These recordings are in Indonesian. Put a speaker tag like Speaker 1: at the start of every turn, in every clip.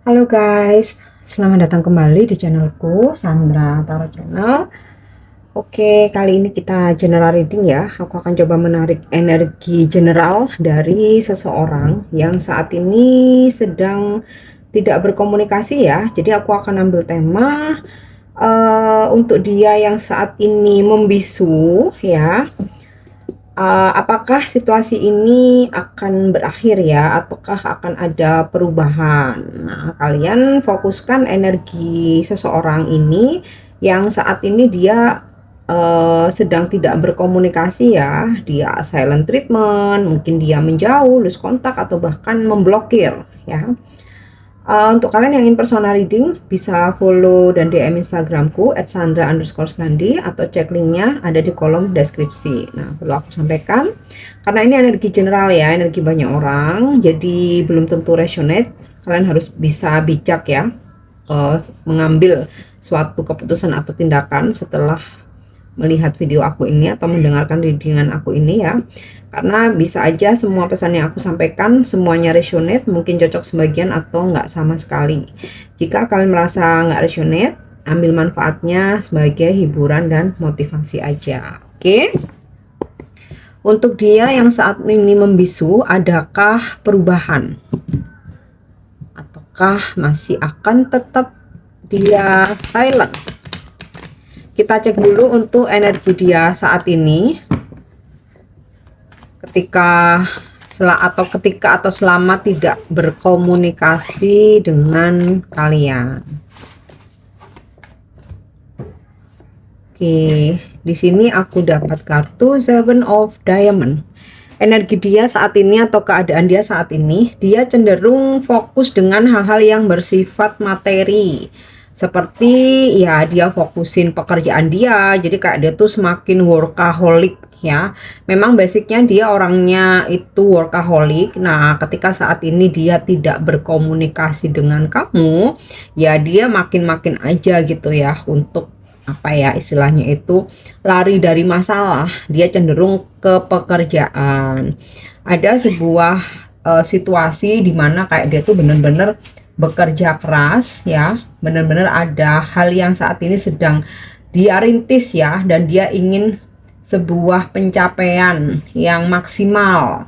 Speaker 1: Halo guys, selamat datang kembali di channelku Sandra Tarot Channel. Oke, kali ini kita general reading ya. Aku akan coba menarik energi general dari seseorang yang saat ini sedang tidak berkomunikasi ya. Jadi aku akan ambil tema untuk dia yang saat ini membisu ya. Apakah situasi ini akan berakhir ya, ataukah akan ada perubahan? Nah, kalian fokuskan energi seseorang ini yang saat ini dia sedang tidak berkomunikasi ya, dia silent treatment, mungkin dia menjauh, lose kontak, atau bahkan memblokir ya. Untuk kalian yang ingin personal reading bisa follow dan DM Instagramku @sandra_skandi atau cek linknya ada di kolom deskripsi. Nah, perlu aku sampaikan karena ini energi general ya, energi banyak orang, jadi belum tentu resonate. Kalian harus bisa bijak ya mengambil suatu keputusan atau tindakan setelah melihat video aku ini atau mendengarkan readingan aku ini ya, karena bisa aja semua pesan yang aku sampaikan semuanya resonate, mungkin cocok sebagian atau nggak sama sekali. Jika kalian merasa nggak resonate, ambil manfaatnya sebagai hiburan dan motivasi aja. Oke, untuk dia yang saat ini membisu, adakah perubahan ataukah masih akan tetap dia silent? Kita cek dulu untuk energi dia saat ini ketika selama tidak berkomunikasi dengan kalian. Oke, di sini aku dapat kartu Seven of Diamond. Energi dia saat ini atau keadaan dia saat ini, dia cenderung fokus dengan hal-hal yang bersifat materi. Seperti ya dia fokusin pekerjaan dia, jadi kayak dia tuh semakin workaholic ya. Memang basicnya dia orangnya itu workaholic. Nah, ketika saat ini dia tidak berkomunikasi dengan kamu, ya dia makin-makin aja gitu ya untuk apa ya istilahnya itu lari dari masalah. Dia cenderung ke pekerjaan. Ada sebuah situasi di mana kayak dia tuh bener-bener bekerja keras ya, benar-benar ada hal yang saat ini sedang dia rintis ya, dan dia ingin sebuah pencapaian yang maksimal.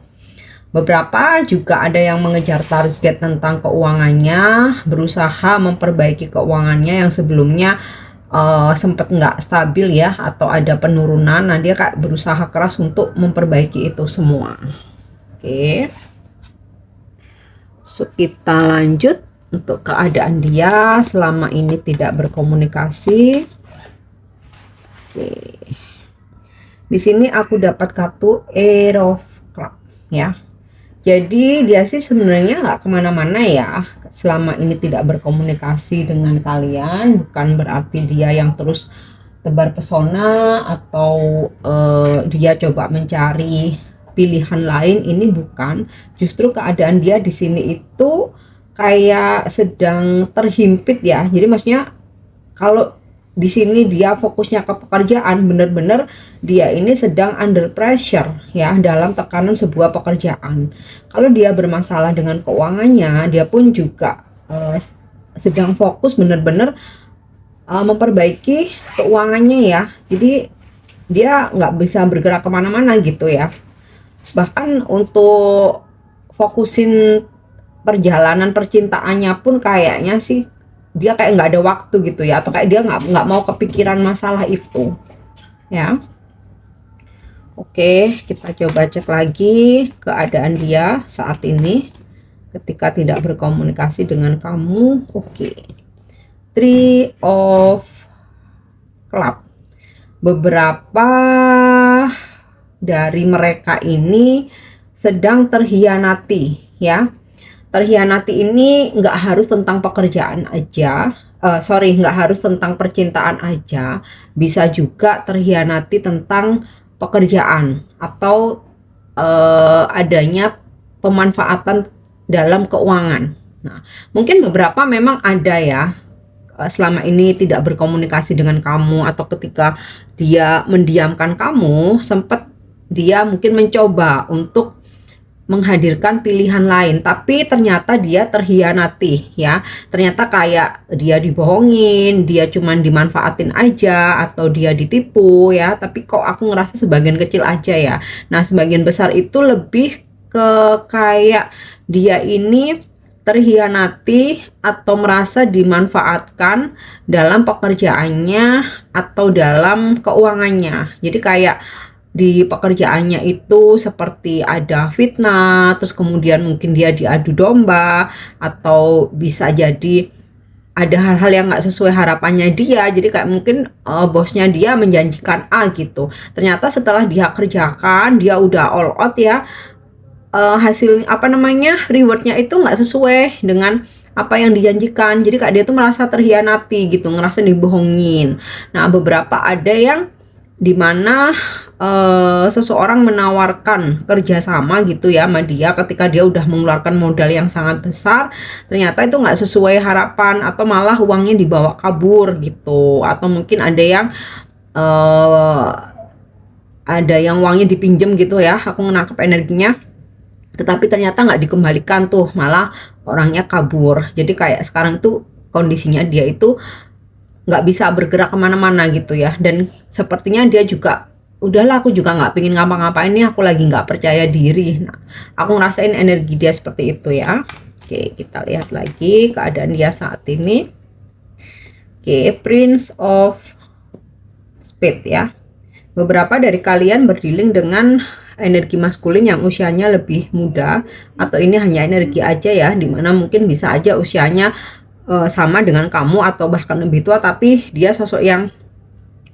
Speaker 1: Beberapa juga ada yang mengejar target tentang keuangannya, berusaha memperbaiki keuangannya yang sebelumnya sempat nggak stabil ya, atau ada penurunan. Nah, dia kayak berusaha keras untuk memperbaiki itu semua. Oke, so, kita lanjut untuk keadaan dia selama ini tidak berkomunikasi. Oke. Di sini aku dapat kartu Air of Cup ya. Jadi dia sih sebenarnya nggak kemana-mana ya. Selama ini tidak berkomunikasi dengan kalian, bukan berarti dia yang terus tebar pesona atau dia coba mencari pilihan lain. Ini bukan. Justru keadaan dia di sini itu kayak sedang terhimpit ya. Jadi maksudnya kalau di sini dia fokusnya ke pekerjaan, bener-bener dia ini sedang under pressure ya, dalam tekanan sebuah pekerjaan. Kalau dia bermasalah dengan keuangannya, dia pun juga sedang fokus bener-bener memperbaiki keuangannya ya. Jadi dia nggak bisa bergerak kemana-mana gitu ya. Bahkan untuk fokusin perjalanan percintaannya pun kayaknya sih dia kayak nggak ada waktu gitu ya, atau kayak dia nggak mau kepikiran masalah itu ya. Oke, kita coba cek lagi keadaan dia saat ini ketika tidak berkomunikasi dengan kamu. Oke, Three of Cup. Beberapa dari mereka ini sedang terhianati ya. Terhianati ini nggak harus tentang pekerjaan aja, nggak harus tentang percintaan aja, bisa juga terhianati tentang pekerjaan atau adanya pemanfaatan dalam keuangan. Nah, mungkin beberapa memang ada ya, selama ini tidak berkomunikasi dengan kamu, atau ketika dia mendiamkan kamu, sempat dia mungkin mencoba untuk menghadirkan pilihan lain, tapi ternyata dia terhianati ya. Ternyata kayak dia dibohongin, dia cuman dimanfaatin aja, atau dia ditipu ya. Tapi kok aku ngerasa sebagian kecil aja ya. Nah, sebagian besar itu lebih ke kayak dia ini terhianati atau merasa dimanfaatkan dalam pekerjaannya atau dalam keuangannya. Jadi kayak di pekerjaannya itu seperti ada fitnah, terus kemudian mungkin dia diadu domba, atau bisa jadi ada hal-hal yang nggak sesuai harapannya dia. Jadi kayak mungkin bosnya dia menjanjikan A gitu, ternyata setelah dia kerjakan, dia udah all out ya, hasil apa namanya rewardnya itu nggak sesuai dengan apa yang dijanjikan. Jadi kayak dia tuh merasa terhianati gitu, ngerasa dibohongin. Nah, beberapa ada yang dimana seseorang menawarkan kerjasama gitu ya sama dia, ketika dia udah mengeluarkan modal yang sangat besar, ternyata itu nggak sesuai harapan, atau malah uangnya dibawa kabur gitu, atau mungkin ada yang uangnya dipinjam gitu ya, aku menangkap energinya, tetapi ternyata nggak dikembalikan tuh, malah orangnya kabur. Jadi kayak sekarang tuh kondisinya dia itu nggak bisa bergerak kemana-mana gitu ya, dan sepertinya dia juga udahlah, aku juga nggak pingin ngapa-ngapain nih, aku lagi nggak percaya diri. Nah, aku ngerasain energi dia seperti itu ya. Oke, kita lihat lagi keadaan dia saat ini. Oke, Prince of Spades ya. Beberapa dari kalian berdealing dengan energi maskulin yang usianya lebih muda, atau ini hanya energi aja ya, dimana mungkin bisa aja usianya sama dengan kamu atau bahkan lebih tua, tapi dia sosok yang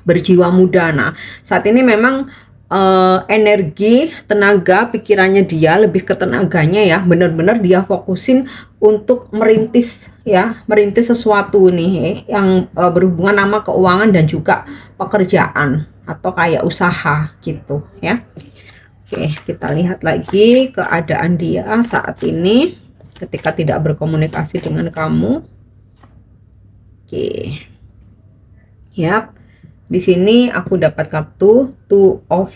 Speaker 1: berjiwa muda. Nah, saat ini memang energi, tenaga, pikirannya dia lebih ke tenaganya ya, bener-bener dia fokusin untuk merintis ya, merintis sesuatu nih yang berhubungan sama keuangan dan juga pekerjaan atau kayak usaha gitu ya. Oke, kita lihat lagi keadaan dia saat ini ketika tidak berkomunikasi dengan kamu. Oke. Yap. Di sini aku dapat kartu Two of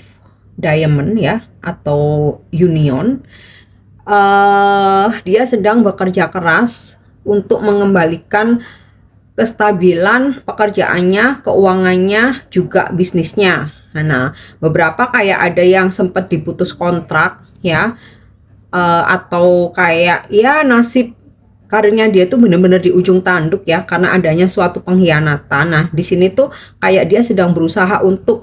Speaker 1: Diamond ya, atau Union. Dia sedang bekerja keras untuk mengembalikan kestabilan pekerjaannya, keuangannya, juga bisnisnya. Nah, beberapa kayak ada yang sempat diputus kontrak ya, atau kayak ya nasib karirnya dia tuh bener-bener di ujung tanduk ya, karena adanya suatu pengkhianatan. Nah, di sini tuh kayak dia sedang berusaha untuk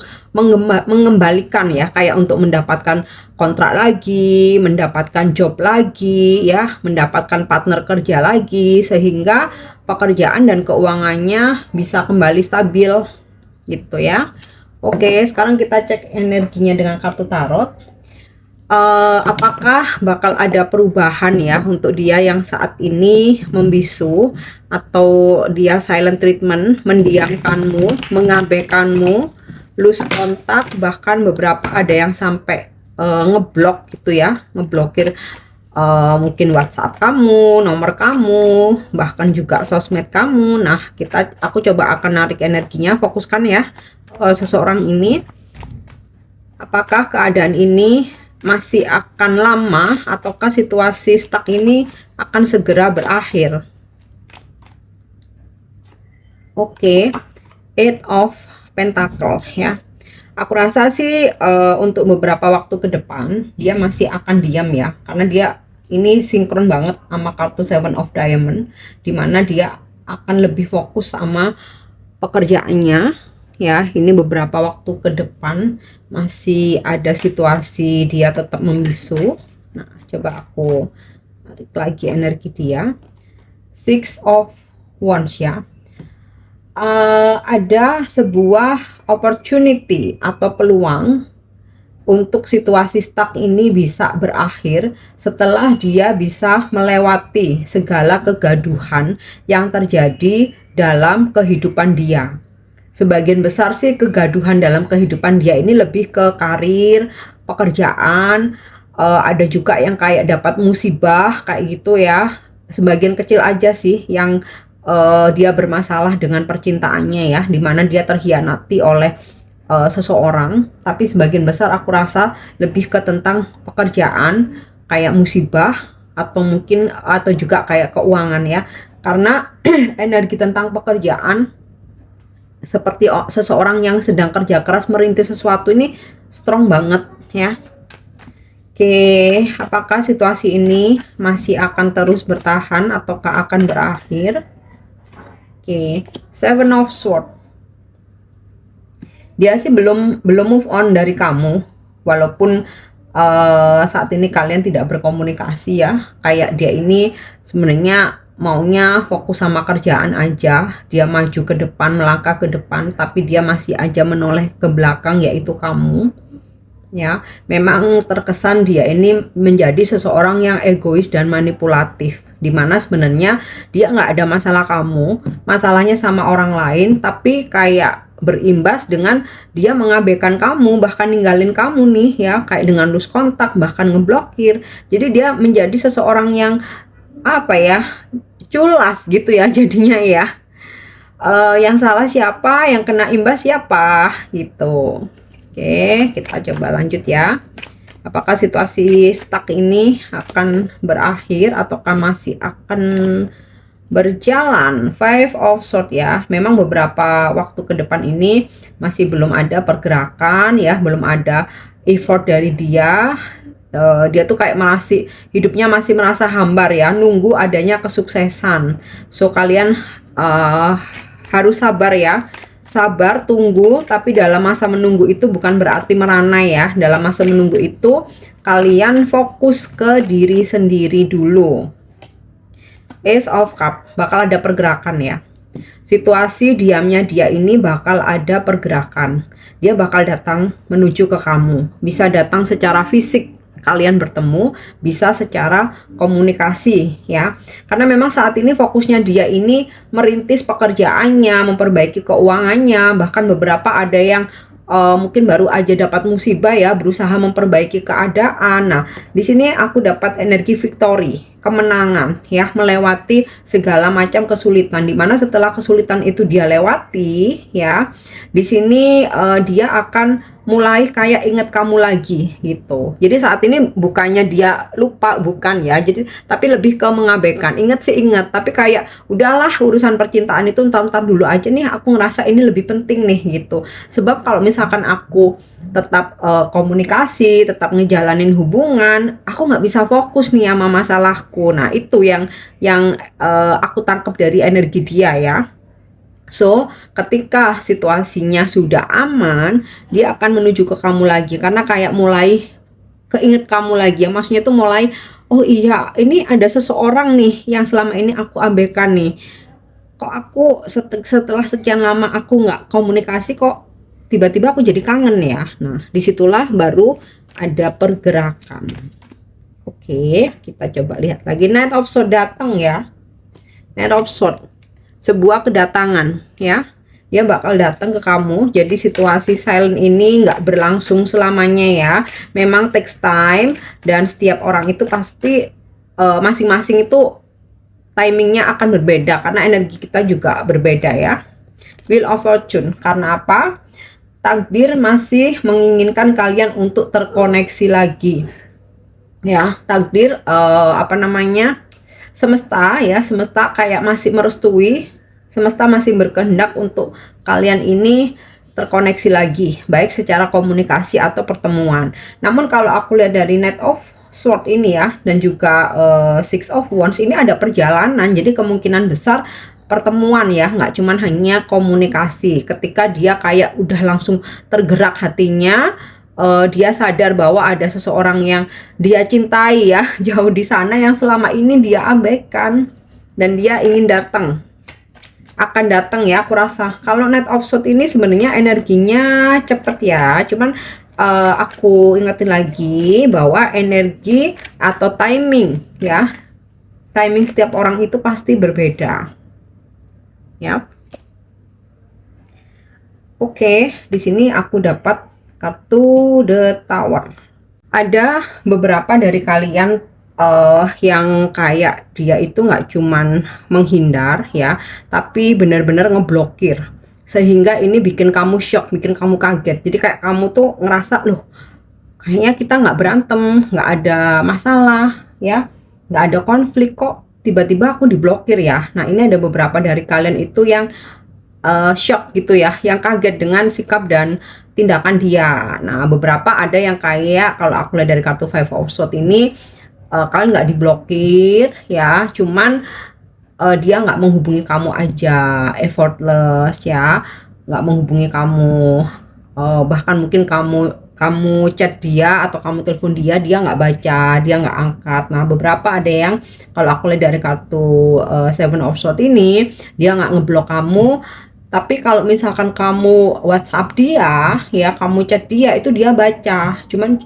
Speaker 1: mengembalikan ya, kayak untuk mendapatkan kontrak lagi, mendapatkan job lagi ya, mendapatkan partner kerja lagi, sehingga pekerjaan dan keuangannya bisa kembali stabil gitu ya. Oke, sekarang kita cek energinya dengan kartu tarot. Apakah bakal ada perubahan ya untuk dia yang saat ini membisu, atau dia silent treatment, mendiamkanmu, mengabaikanmu, lose kontak, bahkan beberapa ada yang sampai ngeblok gitu ya, ngeblokir mungkin WhatsApp kamu, nomor kamu, bahkan juga sosmed kamu. Nah, aku coba akan narik energinya, fokuskan ya seseorang ini. Apakah keadaan ini masih akan lama, ataukah situasi stuck ini akan segera berakhir? Oke, Eight of Pentacle ya. Aku rasa sih untuk beberapa waktu ke depan dia masih akan diam ya, karena dia ini sinkron banget sama kartu Seven of Diamond, dimana dia akan lebih fokus sama pekerjaannya ya. Ini beberapa waktu ke depan masih ada situasi dia tetap membisu. Nah, coba aku tarik lagi energi dia. Six of Wands ya. Ada sebuah opportunity atau peluang untuk situasi stuck ini bisa berakhir setelah dia bisa melewati segala kegaduhan yang terjadi dalam kehidupan dia. Sebagian besar sih kegaduhan dalam kehidupan dia ini lebih ke karir, pekerjaan, ada juga yang kayak dapat musibah kayak gitu ya. Sebagian kecil aja sih yang dia bermasalah dengan percintaannya ya, dimana dia terhianati oleh seseorang. Tapi sebagian besar aku rasa lebih ke tentang pekerjaan, kayak musibah atau mungkin atau juga kayak keuangan ya. Karena energi tentang pekerjaan seperti seseorang yang sedang kerja keras merintis sesuatu ini strong banget ya. Oke, apakah situasi ini masih akan terus bertahan ataukah akan berakhir? Oke, Seven of Swords. Dia sih belum move on dari kamu, walaupun saat ini kalian tidak berkomunikasi ya. Kayak dia ini sebenarnya maunya fokus sama kerjaan aja, dia maju ke depan, melangkah ke depan, tapi dia masih aja menoleh ke belakang, yaitu kamu. Ya, memang terkesan dia ini menjadi seseorang yang egois dan manipulatif, dimana sebenarnya dia nggak ada masalah kamu, masalahnya sama orang lain, tapi kayak berimbas dengan dia mengabaikan kamu, bahkan ninggalin kamu nih ya, kayak dengan lose kontak, bahkan ngeblokir. Jadi dia menjadi seseorang yang apa ya, culas gitu ya jadinya ya. Yang salah siapa, yang kena imbas siapa gitu. Oke, kita coba lanjut ya. Apakah situasi stuck ini akan berakhir ataukah masih akan berjalan? Five of Swords ya. Memang beberapa waktu ke depan ini masih belum ada pergerakan ya, belum ada effort dari dia. Dia tuh kayak masih hidupnya masih merasa hambar ya, nunggu adanya kesuksesan. So kalian harus sabar ya. Sabar, tunggu, tapi dalam masa menunggu itu bukan berarti merana ya. Dalam masa menunggu itu kalian fokus ke diri sendiri dulu. Ace of Cup, bakal ada pergerakan ya. Situasi diamnya dia ini bakal ada pergerakan. Dia bakal datang menuju ke kamu. Bisa datang secara fisik, kalian bertemu, bisa secara komunikasi ya. Karena memang saat ini fokusnya dia ini merintis pekerjaannya, memperbaiki keuangannya, bahkan beberapa ada yang mungkin baru aja dapat musibah ya, berusaha memperbaiki keadaan. Nah, di sini aku dapat energi victory, kemenangan ya, melewati segala macam kesulitan. Dimana setelah kesulitan itu dia lewati ya, di sini dia akan mulai kayak inget kamu lagi gitu. Jadi saat ini bukannya dia lupa, bukan ya. Jadi tapi lebih ke mengabaikan. Ingat sih ingat, tapi kayak udahlah urusan percintaan itu ntar dulu aja nih. Aku ngerasa ini lebih penting nih gitu. Sebab kalau misalkan aku tetap komunikasi, tetap ngejalanin hubungan, aku nggak bisa fokus nih sama masalahku. Nah itu yang aku tangkap dari energi dia ya. So, ketika situasinya sudah aman, dia akan menuju ke kamu lagi karena kayak mulai keinget kamu lagi ya. Maksudnya tuh mulai, oh iya, ini ada seseorang nih yang selama ini aku abaikan nih. Kok aku setelah sekian lama aku nggak komunikasi, kok tiba-tiba aku jadi kangen ya. Nah, disitulah baru ada pergerakan. Oke, kita coba lihat lagi. Knight of Swords datang ya. Knight of Swords, sebuah kedatangan ya, dia bakal datang ke kamu. Jadi situasi silent ini nggak berlangsung selamanya ya, memang takes time, dan setiap orang itu pasti masing-masing itu timingnya akan berbeda karena energi kita juga berbeda ya. Wheel of Fortune, karena apa? Takdir masih menginginkan kalian untuk terkoneksi lagi ya. Takdir semesta ya, semesta kayak masih merestui, semesta masih berkehendak untuk kalian ini terkoneksi lagi, baik secara komunikasi atau pertemuan. Namun kalau aku lihat dari Knight of Swords ini ya, dan juga Six of Wands ini ada perjalanan, jadi kemungkinan besar pertemuan ya, nggak cuman hanya komunikasi. Ketika dia kayak udah langsung tergerak hatinya, dia sadar bahwa ada seseorang yang dia cintai ya, jauh di sana yang selama ini dia abaikan, dan dia ingin datang, akan datang ya. Aku rasa kalau Knight of Swords ini sebenarnya energinya cepet ya, cuman aku ingetin lagi bahwa energi atau timing ya, timing setiap orang itu pasti berbeda ya. Oke, di sini aku dapat kartu The Tower. Ada beberapa dari kalian yang kayak dia itu nggak cuman menghindar ya, tapi benar-benar ngeblokir, sehingga ini bikin kamu shock, bikin kamu kaget. Jadi kayak kamu tuh ngerasa, loh kayaknya kita nggak berantem, nggak ada masalah ya, nggak ada konflik, kok tiba-tiba aku diblokir ya. Nah ini ada beberapa dari kalian itu yang shock gitu ya, yang kaget dengan sikap dan tindakan dia. Nah beberapa ada yang kayak kalau aku lihat dari kartu Five of Swords ini, kalian nggak diblokir ya, cuman dia nggak menghubungi kamu aja, effortless ya, nggak menghubungi kamu. Bahkan mungkin kamu chat dia atau kamu telepon dia, dia nggak baca, dia nggak angkat. Nah beberapa ada yang kalau aku lihat dari kartu Seven of Swords ini, dia nggak ngeblok kamu, tapi kalau misalkan kamu WhatsApp dia ya, kamu chat dia, itu dia baca, cuman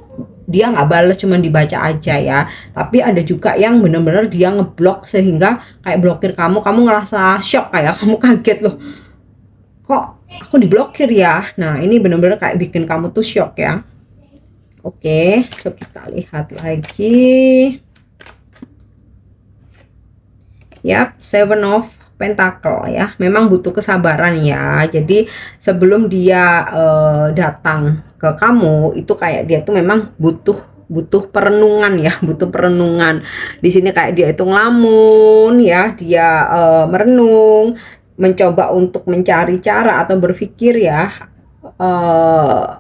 Speaker 1: dia nggak bales, cuman dibaca aja ya. Tapi ada juga yang bener-bener dia ngeblok sehingga kayak blokir kamu ngerasa shock, kayak kamu kaget loh, kok aku diblokir ya. Nah ini bener-bener kayak bikin kamu tuh shock ya. Oke, so kita lihat lagi. Yap, Seven of Pentacle ya, memang butuh kesabaran ya. Jadi sebelum dia datang ke kamu, itu kayak dia tuh memang butuh perenungan ya, butuh perenungan. Di sini kayak dia itu ngelamun ya, dia merenung, mencoba untuk mencari cara atau berpikir ya,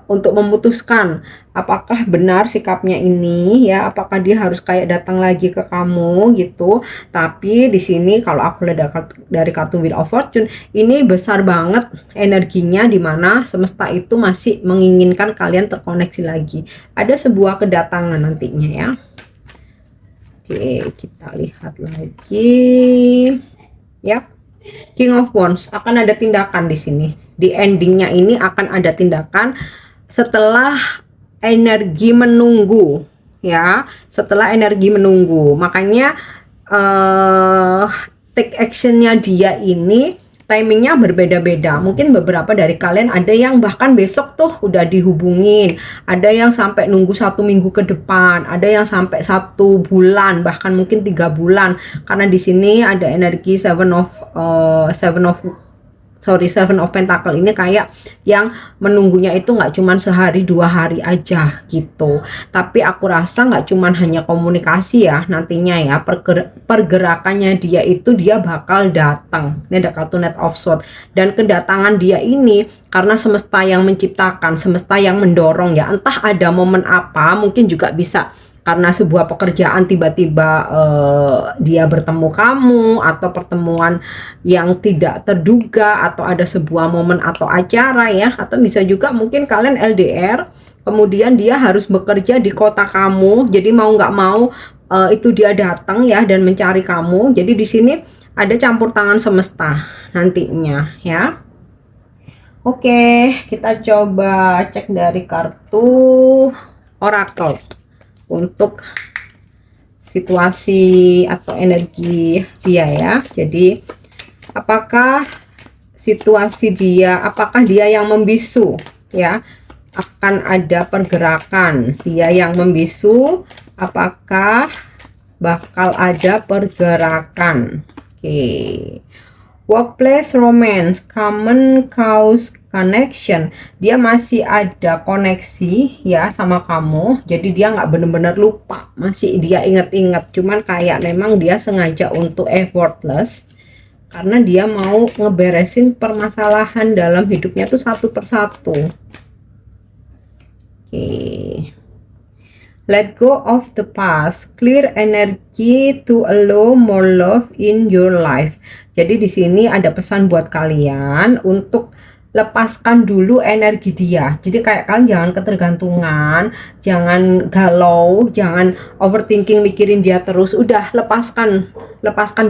Speaker 1: untuk memutuskan apakah benar sikapnya ini ya, apakah dia harus kayak datang lagi ke kamu gitu. Tapi di sini kalau aku lihat dari kartu Wheel of Fortune ini besar banget energinya, dimana semesta itu masih menginginkan kalian terkoneksi lagi, ada sebuah kedatangan nantinya ya. Oke, kita lihat lagi ya. King of Wands, akan ada tindakan di sini. Di endingnya ini akan ada tindakan setelah energi menunggu ya, setelah energi menunggu. Makanya take actionnya dia ini timingnya berbeda-beda. Mungkin beberapa dari kalian ada yang bahkan besok tuh udah dihubungin, ada yang sampai nunggu 1 minggu ke depan, ada yang sampai 1 bulan, bahkan mungkin 3 bulan. Karena di sini ada energi Seven of Pentacle ini kayak yang menunggunya itu nggak cuman sehari 2 hari aja gitu, tapi aku rasa nggak cuman hanya komunikasi ya nantinya ya, pergerakannya dia itu dia bakal datang. Ini ada kartu Knight of Swords, dan kedatangan dia ini karena semesta yang menciptakan, semesta yang mendorong ya, entah ada momen apa, mungkin juga bisa karena sebuah pekerjaan tiba-tiba dia bertemu kamu, atau pertemuan yang tidak terduga, atau ada sebuah momen atau acara ya, atau bisa juga mungkin kalian LDR, kemudian dia harus bekerja di kota kamu, jadi mau nggak mau itu dia datang ya dan mencari kamu. Jadi di sini ada campur tangan semesta nantinya ya. Oke, kita coba cek dari kartu Oracle untuk situasi atau energi dia ya. Jadi apakah situasi dia, apakah dia yang membisu ya, akan ada pergerakan. Dia yang membisu, apakah bakal ada pergerakan. Oke. Workplace romance, common cause connection, dia masih ada koneksi ya sama kamu. Jadi dia nggak bener-bener lupa, masih dia inget-inget, cuman kayak memang dia sengaja untuk effortless karena dia mau ngeberesin permasalahan dalam hidupnya tuh satu persatu. Oke. Let go of the past, clear energy to allow more love in your life. Jadi di sini ada pesan buat kalian untuk lepaskan dulu energi dia. Jadi kayak kalian jangan ketergantungan, jangan galau, jangan overthinking mikirin dia terus. Udah lepaskan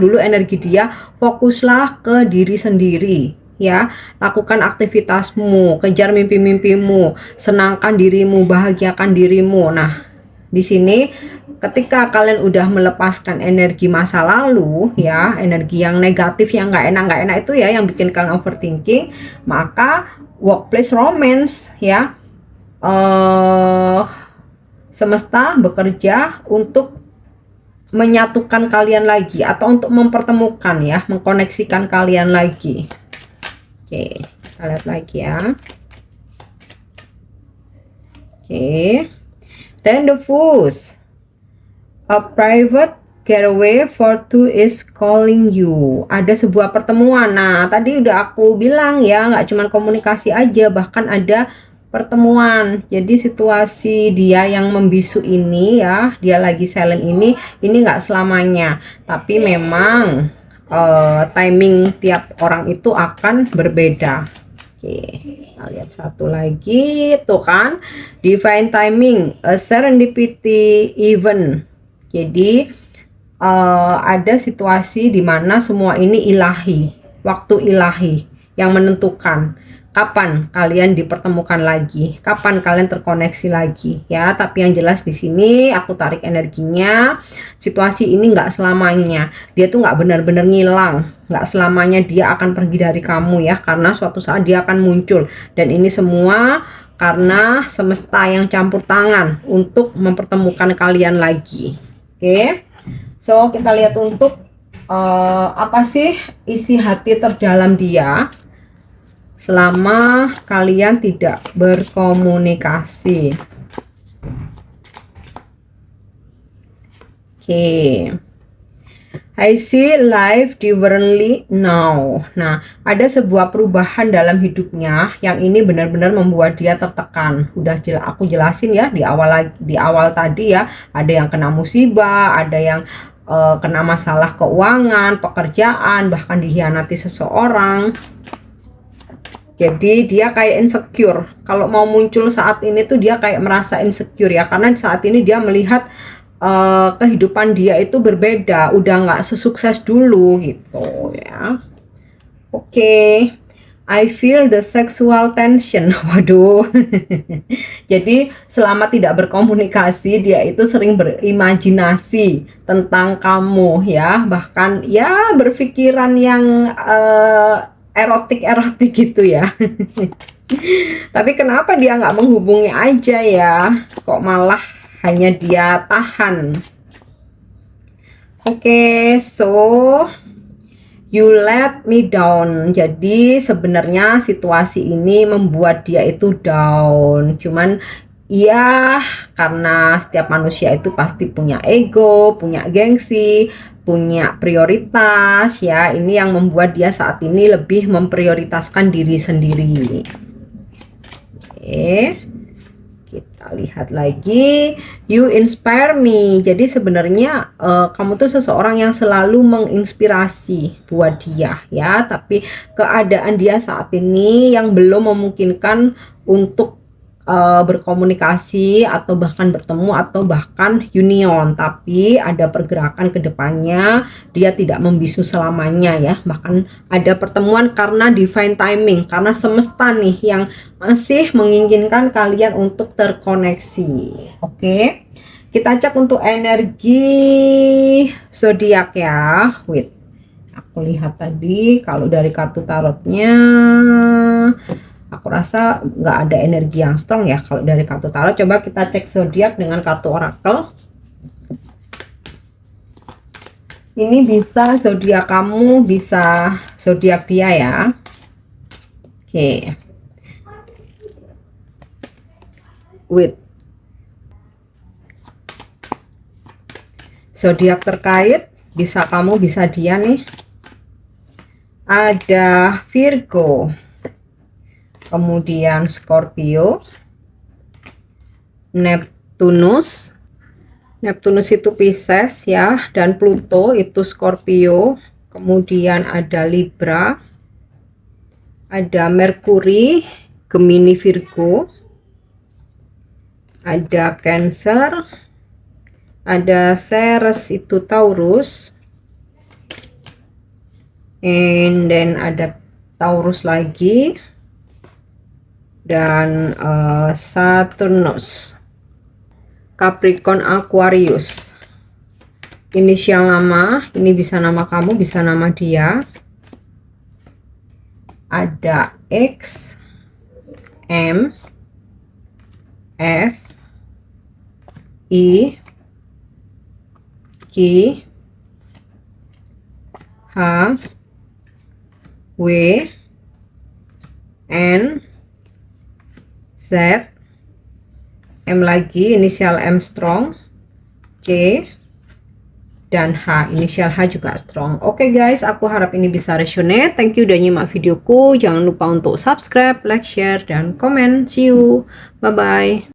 Speaker 1: dulu energi dia, fokuslah ke diri sendiri. Ya, lakukan aktivitasmu, kejar mimpi-mimpimu, senangkan dirimu, bahagiakan dirimu. Nah, di sini ketika kalian udah melepaskan energi masa lalu ya, energi yang negatif, yang nggak enak itu ya, yang bikin kalian overthinking, maka workplace romance ya, semesta bekerja untuk menyatukan kalian lagi atau untuk mempertemukan ya, mengkoneksikan kalian lagi. Oke, kita lihat lagi ya. Oke. Rendezvous. A private getaway for two is calling you. Ada sebuah pertemuan. Nah, tadi udah aku bilang ya, nggak cuma komunikasi aja, bahkan ada pertemuan. Jadi situasi dia yang membisu ini ya, dia lagi silent ini nggak selamanya. Tapi memang timing tiap orang itu akan berbeda. Oke, kita lihat satu lagi tuh kan, divine timing, a serendipity event. Jadi ada situasi di mana semua ini ilahi, waktu ilahi yang menentukan kapan kalian dipertemukan lagi, kapan kalian terkoneksi lagi ya. Tapi yang jelas di sini aku tarik energinya, situasi ini nggak selamanya, dia tuh nggak benar-benar ngilang, nggak selamanya dia akan pergi dari kamu ya, karena suatu saat dia akan muncul. Dan ini semua karena semesta yang campur tangan untuk mempertemukan kalian lagi. Oke, so kita lihat untuk apa sih isi hati terdalam dia selama kalian tidak berkomunikasi. Oke. I see life differently now. Nah, ada sebuah perubahan dalam hidupnya yang ini benar-benar membuat dia tertekan. Udah aku jelasin ya di awal tadi ya, ada yang kena musibah, ada yang kena masalah keuangan, pekerjaan, bahkan dikhianati seseorang. Jadi dia kayak insecure. Kalau mau muncul saat ini tuh dia kayak merasa insecure ya, karena saat ini dia melihat kehidupan dia itu berbeda, udah nggak sesukses dulu gitu ya. Oke, I feel the sexual tension. Waduh. Jadi selama tidak berkomunikasi dia itu sering berimajinasi tentang kamu ya, bahkan ya berpikiran yang erotik gitu ya. Tapi kenapa dia nggak menghubungi aja ya, kok malah hanya dia tahan. Oke, so you let me down. Jadi sebenarnya situasi ini membuat dia itu down. Cuman ya karena setiap manusia itu pasti punya ego, punya gengsi, punya prioritas ya. Ini yang membuat dia saat ini lebih memprioritaskan diri sendiri. Oke, kita lihat lagi. You inspire me. Jadi sebenarnya kamu tuh seseorang yang selalu menginspirasi buat dia ya, tapi keadaan dia saat ini yang belum memungkinkan untuk berkomunikasi atau bahkan bertemu atau bahkan union. Tapi ada pergerakan ke depannya, dia tidak membisu selamanya ya, bahkan ada pertemuan karena divine timing, karena semesta nih yang masih menginginkan kalian untuk terkoneksi. Oke, kita cek untuk energi zodiak ya. Wait, aku lihat tadi kalau dari kartu tarotnya aku rasa nggak ada energi yang strong ya kalau dari kartu tarot. Coba kita cek zodiak dengan kartu orakel. Ini bisa zodiak kamu, bisa zodiak dia ya. Oke. Wait. Zodiak terkait bisa kamu, bisa dia nih. Ada Virgo, kemudian Scorpio, Neptunus itu Pisces ya, dan Pluto itu Scorpio, kemudian ada Libra, ada Merkuri, Gemini, Virgo, ada Cancer, ada Ceres itu Taurus, and then ada Taurus lagi, dan Saturnus, Capricorn, Aquarius. Inisial nama, ini bisa nama kamu, bisa nama dia. Ada X, M, F, I, Q, H, W, N, Z, M lagi, inisial M strong, C, dan H, inisial H juga strong. Oke guys, aku harap ini bisa resonate. Thank you udah nyimak videoku. Jangan lupa untuk subscribe, like, share, dan komen. See you. Bye-bye.